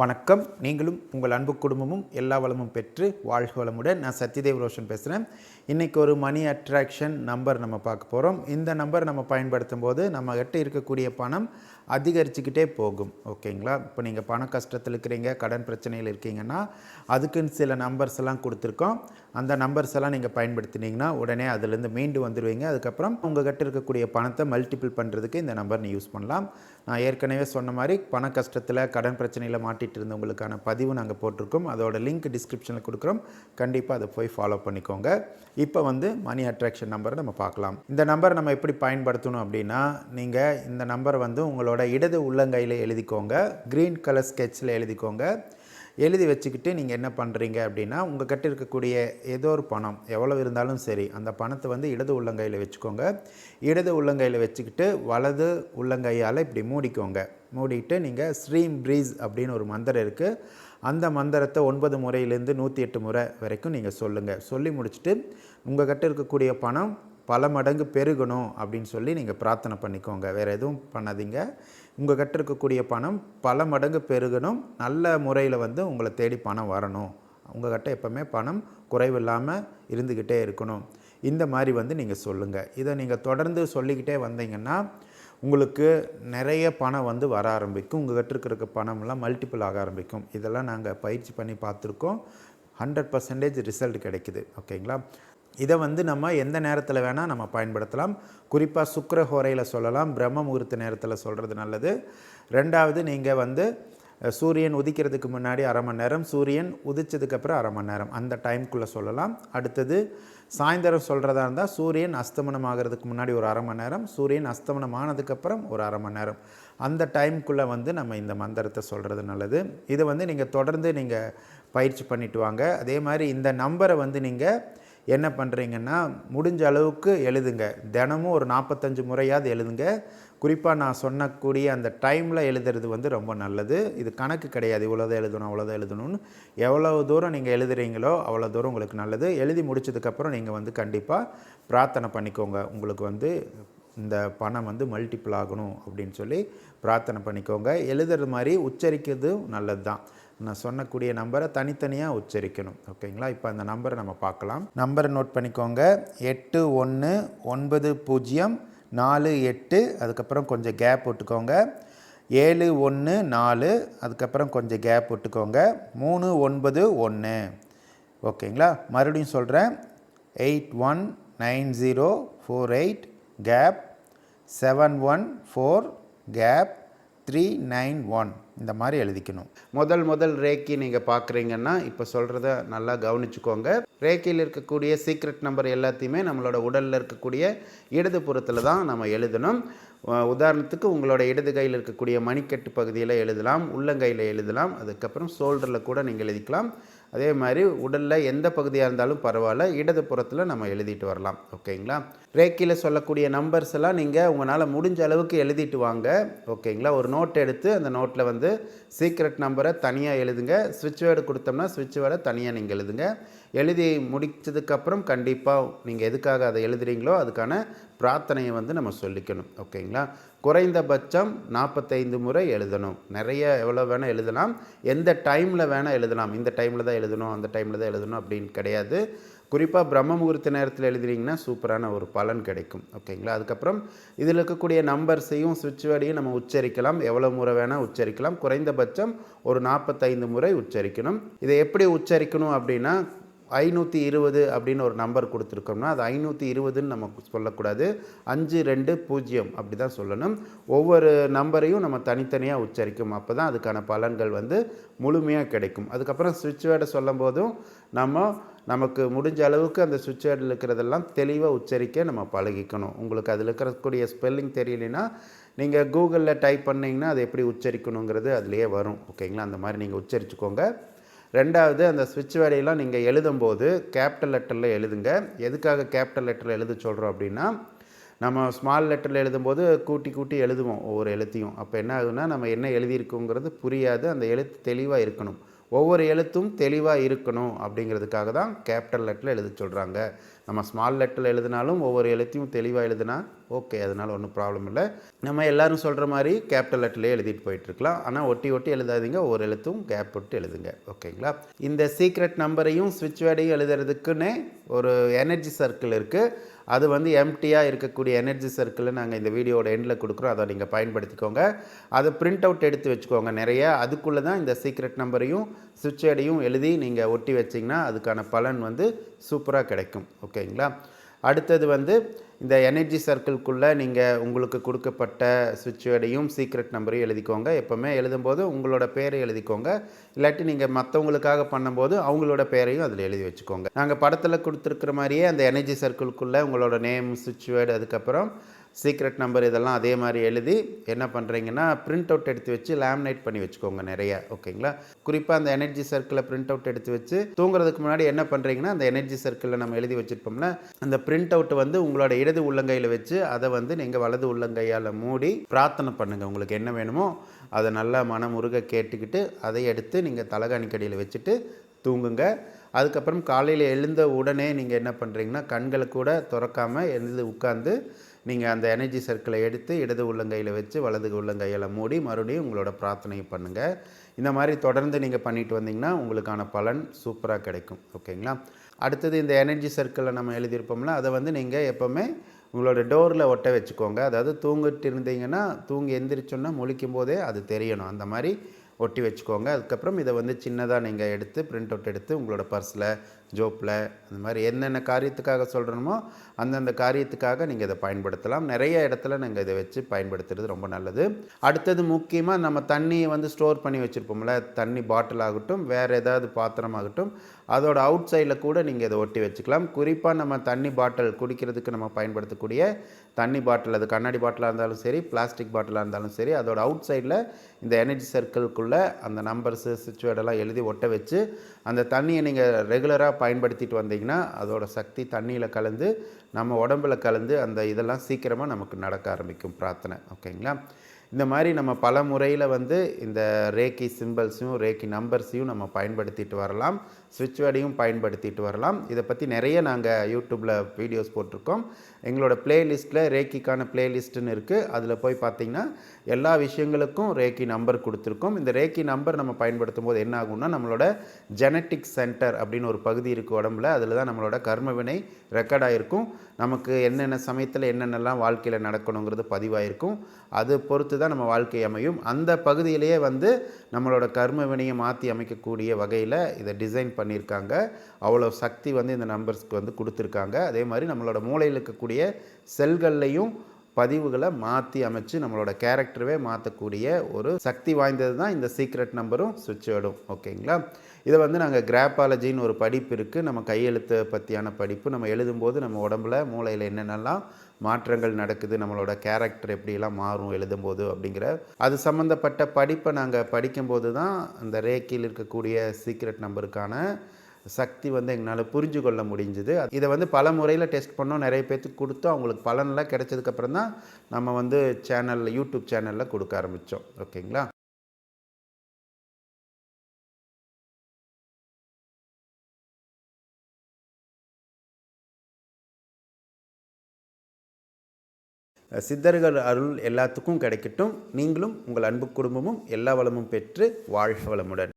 வணக்கம். நீங்களும் உங்கள் அன்பு குடும்பமும் எல்லா வளமும் பெற்று வாழ்க வளமுடன். நான் சத்யதேவ் ரோஷன் பேசுகிறேன். இன்றைக்கி ஒரு மணி அட்ராக்ஷன் நம்பர் நம்ம பார்க்க போகிறோம். இந்த நம்பர் நம்ம பயன்படுத்தும் போது நம்மகிட்ட இருக்கக்கூடிய பணம் அதிகரிச்சுக்கிட்டே போகும். ஓகேங்களா? இப்போ நீங்கள் பண கஷ்டத்தில் இருக்கிறீங்க, கடன் பிரச்சனையில் இருக்கீங்கன்னா அதுக்குன்னு சில நம்பர்ஸ் எல்லாம் கொடுத்துருக்கோம். அந்த நம்பர்ஸ் எல்லாம் நீங்கள் பயன்படுத்தினீங்கன்னா உடனே அதுலேருந்து மீண்டு வந்துடுவீங்க. அதுக்கப்புறம் உங்கள்கிட்ட இருக்கக்கூடிய பணத்தை மல்டிபிள் பண்ணுறதுக்கு இந்த நம்பர் நீ யூஸ் பண்ணலாம். நான் ஏற்கனவே சொன்ன மாதிரி பண கஷ்டத்தில் கடன் பிரச்சனையில் மாட்டிகிட்டு இருந்தவங்களுக்கான பதிவு நாங்கள் போட்டிருக்கோம். அதோட லிங்க் டிஸ்கிரிப்ஷனில் கொடுக்குறோம். கண்டிப்பாக அதை போய் ஃபாலோ பண்ணிக்கோங்க. இப்போ மணி அட்ராக்ஷன் நம்பரை நம்ம பார்க்கலாம். இந்த நம்பரை நம்ம எப்படி பயன்படுத்தணும் அப்படின்னா, நீங்கள் இந்த நம்பரை உங்களோட இடது உள்ளங்கையில் எழுதிக்கோங்க. க்ரீன் கலர் ஸ்கெட்சில் எழுதிக்கோங்க. எழுதி வச்சுக்கிட்டு நீங்கள் என்ன பண்ணுறீங்க அப்படின்னா, உங்கள் கிட்ட இருக்கக்கூடிய ஏதோ ஒரு பணம் எவ்வளோ இருந்தாலும் சரி, அந்த பணத்தை இடது உள்ளங்கையில் வச்சுக்கோங்க. இடது உள்ளங்கையில் வச்சுக்கிட்டு வலது உள்ளங்கையால் இப்படி மூடிக்கோங்க. மூடிட்டு நீங்கள் ஸ்ரீம் ப்ரீஸ் அப்படின்னு ஒரு மந்திரம் இருக்குது. அந்த மந்திரத்தை 9 முறையிலேருந்து 108 முறை வரைக்கும் நீங்கள் சொல்லுங்கள். சொல்லி முடிச்சுட்டு உங்கள் கிட்ட இருக்கக்கூடிய பணம் பல மடங்கு பெருகணும் அப்படின்னு சொல்லி நீங்கள் பிரார்த்தனை பண்ணிக்கோங்க. வேறு எதுவும் பண்ணாதீங்க. உங்கள் கிட்ட இருக்கக்கூடிய பணம் பல மடங்கு பெருகணும், நல்ல முறையில் உங்களை தேடி பணம் வரணும், உங்கள் கிட்ட எப்போவுமே பணம் குறைவில்லாமல் இருந்துக்கிட்டே இருக்கணும். இந்த மாதிரி நீங்கள் சொல்லுங்கள். இதை நீங்கள் தொடர்ந்து சொல்லிக்கிட்டே வந்தீங்கன்னா உங்களுக்கு நிறைய பணம் வர ஆரம்பிக்கும். உங்கள் கிட்ட இருக்கிற பணம்லாம் மல்டிபிள் ஆக ஆரம்பிக்கும். இதெல்லாம் நாங்கள் பயிற்சி பண்ணி பார்த்துருக்கோம். 100% ரிசல்ட் கிடைக்குது. ஓகேங்களா? இதை நம்ம எந்த நேரத்தில் வேணால் நம்ம பயன்படுத்தலாம். குறிப்பாக சுக்கிர ஹோரையில் சொல்லலாம், பிரம்ம முகூர்த்த நேரத்தில் சொல்கிறது நல்லது. ரெண்டாவது, நீங்கள் சூரியன் உதிக்கிறதுக்கு முன்னாடி அரை மணி நேரம், சூரியன் உதிச்சதுக்கப்புறம் அரை மணி நேரம், அந்த டைமுக்குள்ளே சொல்லலாம். அடுத்தது சாயந்தரம் சொல்கிறதா இருந்தால் சூரியன் அஸ்தமனம் ஆகிறதுக்கு முன்னாடி ஒரு அரை மணி நேரம், சூரியன் அஸ்தமனம் ஆனதுக்கப்புறம் ஒரு அரை மணி நேரம், அந்த டைமுக்குள்ளே நம்ம இந்த மந்திரத்தை சொல்கிறது நல்லது. இதை நீங்கள் தொடர்ந்து நீங்கள் பயிற்சி பண்ணிட்டு வாங்க. அதே மாதிரி இந்த நம்பரை நீங்கள் என்ன பண்ணுறீங்கன்னா, முடிஞ்ச அளவுக்கு எழுதுங்க. தினமும் ஒரு 45 முறையாவது எழுதுங்க. குறிப்பாக நான் சொன்னக்கூடிய அந்த டைமில் எழுதுறது ரொம்ப நல்லது. இது கணக்கு கிடையாது, இவ்வளோதான் எழுதணும் அவ்வளோதான் எழுதணும்னு. எவ்வளோ தூரம் நீங்கள் எழுதுறீங்களோ அவ்வளோ தூரம் உங்களுக்கு நல்லது. எழுதி முடிச்சதுக்கப்புறம் நீங்கள் கண்டிப்பாக பிரார்த்தனை பண்ணிக்கோங்க. உங்களுக்கு இந்த பணம் மல்டிபிள் ஆகணும் அப்படின்னு சொல்லி பிரார்த்தனை பண்ணிக்கோங்க. எழுதுறது மாதிரி உச்சரிக்கிறது நல்லது தான். நான் சொன்னக்கூடிய நம்பரை தனித்தனியாக உச்சரிக்கணும். ஓகேங்களா? இப்போ அந்த நம்பரை நம்ம பார்க்கலாம். நம்பரை நோட் பண்ணிக்கோங்க. 819048, அதுக்கப்புறம் கொஞ்சம் கேப் விட்டுக்கோங்க. 714, அதுக்கப்புறம் கொஞ்சம் கேப் விட்டுக்கோங்க. 391. ஓகேங்களா? மறுபடியும் சொல்கிறேன். 819048 கேப், 714 கேப், 391. இந்த மாதிரி எழுதிக்கணும். முதல் ரேக்கி நீங்கள் பார்க்குறீங்கன்னா இப்போ சொல்கிறத நல்லா கவனிச்சுக்கோங்க. ரேக்கியில் இருக்கக்கூடிய சீக்ரெட் நம்பர் எல்லாத்தையுமே நம்மளோட உடலில் இருக்கக்கூடிய இடது புறத்தில் தான் நம்ம எழுதணும். உதாரணத்துக்கு உங்களோட இடது கையில் இருக்கக்கூடிய மணிக்கட்டு பகுதியில் எழுதலாம், உள்ளங்கையில் எழுதலாம், அதுக்கப்புறம் ஷோல்டரில் கூட நீங்கள் எழுதிக்கலாம். அதே மாதிரி உடலில் எந்த பகுதியாக இருந்தாலும் பரவாயில்ல, இடது புறத்தில் நம்ம எழுதிட்டு வரலாம். ஓகேங்களா? ரேக்கியில் சொல்லக்கூடிய நம்பர்ஸ் எல்லாம் நீங்கள் உங்களால் முடிஞ்ச அளவுக்கு எழுதிட்டு வாங்க. ஓகேங்களா? ஒரு நோட் எடுத்து அந்த நோட்டில் சீக்ரெட் நம்பரை தனியாக எழுதுங்க. ஸ்விட்ச் வேர்டு கொடுத்தோம்னா ஸ்விட்ச் வேர்டை தனியாக நீங்கள் எழுதுங்க. எழுதி முடித்ததுக்கப்புறம் கண்டிப்பாக நீங்கள் எதுக்காக அதை எழுதுறீங்களோ அதுக்கான பிரார்த்தனையை நம்ம சொல்லிக்கணும். ஓகேங்களா? குறைந்தபட்சம் 45 முறை எழுதணும். நிறைய எவ்வளோ வேணால் எழுதலாம், எந்த டைமில் வேணால் எழுதலாம். இந்த டைமில் தான் எழுதணும், அந்த டைமில் தான் எழுதணும் அப்படின்னு கிடையாது. குறிப்பாக பிரம்ம முகூர்த்த நேரத்தில் எழுதுறீங்கன்னா சூப்பரான ஒரு பலன் கிடைக்கும். ஓகேங்களா? அதுக்கப்புறம் இதில் இருக்கக்கூடிய நம்பர்ஸையும் சுவிட்ச் வேர்டையும் நம்ம உச்சரிக்கலாம். எவ்வளோ முறை வேணால் உச்சரிக்கலாம். குறைந்தபட்சம் ஒரு 45 முறை உச்சரிக்கணும். இதை எப்படி உச்சரிக்கணும் அப்படின்னா, 520 அப்படின்னு ஒரு நம்பர் கொடுத்துருக்கோம்னா அது 520ன்னு நம்ம சொல்லக்கூடாது, 520 அப்படி தான் சொல்லணும். ஒவ்வொரு நம்பரையும் நம்ம தனித்தனியாக உச்சரிக்கும். அப்போ தான் அதுக்கான பலன்கள் முழுமையாக கிடைக்கும். அதுக்கப்புறம் ஸ்விட்ச் வேர்டை சொல்லும் போதும் நமக்கு முடிஞ்ச அளவுக்கு அந்த ஸ்விட்ச் வேர்டில் இருக்கிறதெல்லாம் தெளிவாக உச்சரிக்க நம்ம பழகிக்கணும். உங்களுக்கு அதில் இருக்கக்கூடிய ஸ்பெல்லிங் தெரியலைன்னா நீங்கள் கூகுளில் டைப் பண்ணிங்கன்னா அது எப்படி உச்சரிக்கணுங்கிறது அதுலேயே வரும். ஓகேங்களா? அந்த மாதிரி நீங்கள் உச்சரிச்சுக்கோங்க. ரெண்டாவது, அந்த ஸ்விட்ச் வேர்டையெல்லாம் நீங்கள் எழுதும்போது கேபிட்டல் லெட்டரில் எழுதுங்க. எதுக்காக கேபிட்டல் லெட்டரில் எழுத சொல்கிறோம் அப்படின்னா, நம்ம ஸ்மால் லெட்டரில் எழுதும்போது கூட்டி எழுதுவோம் ஒவ்வொரு எழுத்தையும். அப்போ என்ன ஆகுதுன்னா நம்ம என்ன எழுதியிருக்கோங்கிறது புரியாது. அந்த எழுத்து தெளிவாக இருக்கணும், ஒவ்வொரு எழுத்தும் தெளிவாக இருக்கணும் அப்படிங்கிறதுக்காக தான் கேபிட்டல் லெட்டரில் எழுத சொல்கிறாங்க. நம்ம ஸ்மால் லெட்டரில் எழுதினாலும் ஒவ்வொரு எழுத்தையும் தெளிவாக எழுதுனா ஓகே, அதனால் ஒன்றும் ப்ராப்ளம் இல்லை. நம்ம எல்லோரும் சொல்கிற மாதிரி கேபிட்டல் லெட்டர்லேயே எழுதிட்டு போயிட்டுருக்கலாம். ஆனால் ஒட்டி ஒட்டி எழுதாதீங்க, ஒவ்வொரு எழுத்தும் கேப் விட்டு எழுதுங்க. ஓகேங்களா? இந்த சீக்ரெட் நம்பரையும் ஸ்விட்ச் வேர்டையும் எழுதுறதுக்குன்னே ஒரு எனர்ஜி சர்க்கிள் இருக்குது. அது வந்து எம்டியாக இருக்கக்கூடிய எனர்ஜி சர்க்கிளை நாங்கள் இந்த வீடியோட எண்டில் கொடுக்குறோம். அதை நீங்கள் பயன்படுத்திக்கோங்க. அதை பிரிண்ட் அவுட் எடுத்து வச்சுக்கோங்க நிறைய. அதுக்குள்ளே தான் இந்த சீக்ரெட் நம்பரையும் ஸ்விட்ச் வேர்டையும் எழுதி நீங்கள் ஒட்டி வச்சிங்கன்னா அதுக்கான பலன் வந்து சூப்பராக கிடைக்கும். ஓகேங்களா? அடுத்தது வந்து இந்த எனர்ஜி சர்க்கிள்குள்ளே நீங்கள் உங்களுக்கு கொடுக்கப்பட்ட ஸ்விட்ச் வேர்டையும் சீக்ரெட் நம்பரையும் எழுதிக்கோங்க. எப்போவுமே எழுதும்போது உங்களோட பேரை எழுதிக்கோங்க. இல்லாட்டி நீங்கள் மற்றவங்களுக்காக பண்ணும்போது அவங்களோட பேரையும் அதில் எழுதி வச்சுக்கோங்க. நாங்கள் படத்தில் கொடுத்துருக்குற மாதிரியே அந்த எனர்ஜி சர்க்கிள்குள்ளே உங்களோட நேம், ஸ்விட்ச் வேர்டு, அதுக்கப்புறம் சீக்ரெட் நம்பர் இதெல்லாம் அதே மாதிரி எழுதி என்ன பண்ணுறீங்கன்னா பிரிண்ட் அவுட் எடுத்து வச்சு லேமினேட் பண்ணி வச்சுக்கோங்க நிறைய. ஓகேங்களா? குறிப்பாக அந்த எனர்ஜி சர்க்கிளை பிரிண்ட் அவுட் எடுத்து வச்சு தூங்குறதுக்கு முன்னாடி என்ன பண்ணுறீங்கன்னா அந்த எனர்ஜி சர்க்கிளில் நம்ம எழுதி வச்சுருப்போம்ல, அந்த பிரிண்ட் அவுட் வந்து உங்களோட இடது உள்ளங்கையில் வச்சு அதை வந்து நீங்கள் வலது உள்ளங்கையால் மூடி பிரார்த்தனை பண்ணுங்கள். உங்களுக்கு என்ன வேணுமோ அதை நல்லா மனமுருக கேட்டுக்கிட்டு அதை எடுத்து நீங்கள் தலகாணிக்கடியில் வச்சுட்டு தூங்குங்க. அதுக்கப்புறம் காலையில் எழுந்த உடனே நீங்கள் என்ன பண்ணுறீங்கன்னா கண்களை கூட திறக்காமல் எழுந்து உட்காந்து நீங்கள் அந்த எனர்ஜி சர்க்கிளை எடுத்து இடது உள்ளங்கையில் வச்சு வலது உள்ளங்கையில் மூடி மறுபடியும் உங்களோட பிரார்த்தனை பண்ணுங்கள். இந்த மாதிரி தொடர்ந்து நீங்கள் பண்ணிட்டு வந்தீங்கன்னா உங்களுக்கான பலன் சூப்பராக கிடைக்கும். ஓகேங்களா? அடுத்தது இந்த எனர்ஜி சர்க்கிளை நம்ம எழுதியிருப்போம்ல, அதை வந்து நீங்கள் எப்போவுமே உங்களோட டோரில் ஒட்ட வச்சுக்கோங்க. அதாவது தூங்கிட்டு இருந்தீங்கன்னா தூங்கி எந்திரிச்சோன்னா முழிக்கும் போதே அது தெரியணும். அந்த மாதிரி ஒட்டி வச்சுக்கோங்க. அதுக்கப்புறம் இதை வந்து சின்னதாக நீங்கள் எடுத்து பிரிண்ட் அவுட் எடுத்து உங்களோட பர்ஸில், ஜோப்பில், அந்த மாதிரி என்னென்ன காரியத்துக்காக சொல்கிறோமோ அந்தந்த காரியத்துக்காக நீங்கள் இதை பயன்படுத்தலாம். நிறைய இடத்துல நீங்கள் இதை வச்சு பயன்படுத்துறது ரொம்ப நல்லது. அடுத்தது முக்கியமாக நம்ம தண்ணியை வந்து ஸ்டோர் பண்ணி வச்சுருப்போம்ல, தண்ணி பாட்டில் ஆகட்டும், வேறு ஏதாவது பாத்திரமாகட்டும், அதோட அவுட் சைடில் கூட நீங்கள் இதை ஒட்டி வச்சுக்கலாம். குறிப்பாக நம்ம தண்ணி பாட்டில் குடிக்கிறதுக்கு நம்ம பயன்படுத்தக்கூடிய தண்ணி பாட்டில், அது கண்ணாடி பாட்டிலாக இருந்தாலும் சரி, பிளாஸ்டிக் பாட்டிலாக இருந்தாலும் சரி, அதோட அவுட் சைடில் இந்த எனர்ஜி சர்க்கிள்குள்ளே அந்த நம்பர்ஸு, ஸ்விட்ச் வேர்டெல்லாம் எழுதி ஒட்ட வச்சு அந்த தண்ணியை நீங்கள் ரெகுலராக பயன்படுத்திட்டு வந்தீங்கன்னா அதோட சக்தி தண்ணியில் கலந்து நம்ம உடம்பில் கலந்து அந்த இதெல்லாம் சீக்கிரமாக நமக்கு நடக்க ஆரம்பிக்கும் பிரார்த்தனை. ஓகேங்களா? இந்த மாதிரி நம்ம பல முறையில் வந்து இந்த ரேக்கி சிம்பிள்ஸையும் ரேக்கி நம்பர்ஸையும் நம்ம பயன்படுத்திட்டு வரலாம். ஸ்விட்ச் வேர்டையும் பயன்படுத்திட்டு வரலாம். இதை பற்றி நிறைய நாங்கள் யூடியூப்பில் வீடியோஸ் போட்டிருக்கோம். எங்களோட ப்ளேலிஸ்ட்டில் ரேக்கிக்கான ப்ளேலிஸ்ட்டுன்னு இருக்குது. அதில் போய் பார்த்திங்கன்னா எல்லா விஷயங்களுக்கும் ரேக்கி நம்பர் கொடுத்துருக்கோம். இந்த ரேக்கி நம்பர் நம்ம பயன்படுத்தும் போது என்ன ஆகும்னா நம்மளோட ஜெனட்டிக் சென்டர் அப்படின்னு ஒரு பகுதி இருக்குது உடம்புல. அதில் தான் நம்மளோட கர்மவினை ரெக்கார்ட் ஆகிருக்கும். நமக்கு என்னென்ன சமயத்தில் என்னென்னலாம் வாழ்க்கையில் நடக்கணுங்கிறது பதிவாயிருக்கும். அது பொறுத்து தான் நம்ம வாழ்க்கை அமையும். அந்த பகுதியிலேயே வந்து நம்மளோட கர்ம வினையை மாற்றி அமைக்கக்கூடிய வகையில் இதை டிசைன் பண்ணியிருக்காங்க. அவ்வளோ சக்தி வந்து இந்த நம்பர்ஸ்க்கு வந்து கொடுத்துருக்காங்க. அதே மாதிரி நம்மளோட மூளையில் இருக்கக்கூடிய செல்கள்லையும் பதிவுகளை மாற்றி அமைச்சு நம்மளோட கேரக்டரவே மாற்றக்கூடிய ஒரு சக்தி வாய்ந்தது தான் இந்த சீக்ரெட் நம்பரும் ஸ்விட்ச் வேர்டும். ஓகேங்களா? இதை வந்து நாங்கள் கிராப்பாலஜின்னு ஒரு படிப்பு இருக்குது. நம்ம கையெழுத்தை பற்றியான படிப்பு. நம்ம எழுதும்போது நம்ம உடம்புல மூளையில் என்னென்னலாம் மாற்றங்கள் நடக்குது, நம்மளோட கேரக்டர் எப்படியெல்லாம் மாறும் எழுதும்போது அப்படிங்கிற அது சம்மந்தப்பட்ட படிப்பை நாங்கள் படிக்கும்போது தான் அந்த ரேக்கில் இருக்கக்கூடிய சீக்ரெட் நம்பருக்கான சக்தி வந்து எங்களால் புரிஞ்சு கொள்ள முடிஞ்சுது. இதை வந்து பல முறையில் டெஸ்ட் பண்ணோம், நிறைய பேர்த்துக்கு கொடுத்தோம். அவங்களுக்கு பலனெலாம் கிடைச்சதுக்கப்புறம் தான் நம்ம வந்து சேனலில், யூடியூப் சேனலில் கொடுக்க ஆரம்பித்தோம். ஓகேங்களா? சித்தர்கள் அருள் எல்லாத்துக்கும் கிடைக்கட்டும். நீங்களும் உங்கள் அன்பு குடும்பமும் எல்லா வளமும் பெற்று வாழ்க வளமுடன்.